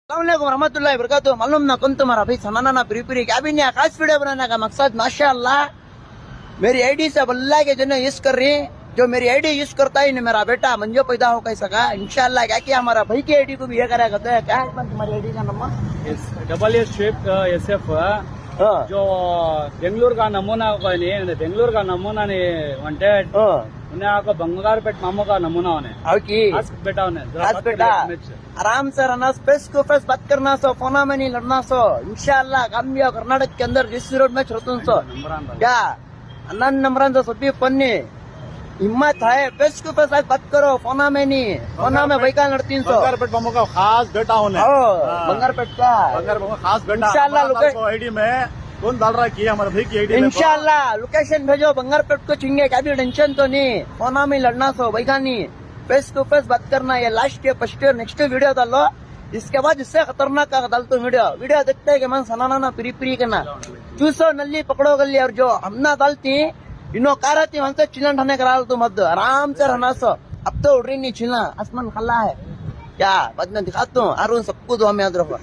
रहमतुल्लाहि वबरकातुहू। मालूम ना कौन तुम्हारा भाई सनाना प्री प्री क्या भी नहीं खास वीडियो बनाने का मकसद माशाअल्लाह मेरी आईडी से अल्लाह के जने यूज कर रही जो मेरी आईडी यूज करता ही नहीं मेरा बेटा मंजो पैदा हो कैसा का इंशाल्लाह क्या किया हमारा भाई की आईडी को भी ये करेगा तो क्या है तुम्हारी आईडी का नंबर SF जो बेंगलुरु का नमूना बेंगलुरु का नमूना ने वांटेड उन्हें आपको बंगारपेट मामू का नमूना होने बेटा बेटा आराम से रहना फेस टू फेस बात करना सो फोना में नहीं लड़ना सो इंशाल्लाह कामयाब कर्नाटक के अंदर जिस रोड में छोड़ता सो क्या अन्ना नंबर सभी पन्नी हिम्मत है फेस टू फेस बात करो फोना में नहीं फोना में भाई का लड़ती सो बंगारपेट मामू का खास बेटा होने बंगारपेट का खास बेटा इंशाल्लाह आईडी में कौन डाल रहा है हमारे भाई की आईडी इंशाल्लाह लोकेशन भेजो बंगारपेट को चिंगे क्या भी टेंशन तो नहीं फोना में लड़ना सो भाई का नहीं फेस टू फेस बात करना ये लास्ट के फर्स्ट नेक्स्ट वीडियो डालो इसके बाद इससे खतरनाक का डालतो वीडियो देखते है कि मन सनाना प्री प्री करना चूसो नल्ली पकड़ो गली और जो हमना डालती इनो कारती वहां से चिलन ठाने करा तो मत आराम से रहना सो अब तो उड़ रही नहीं चिलना आसमान खला है क्या बाद में दिखाता हूँ आरून सबको दो हमें याद रखो।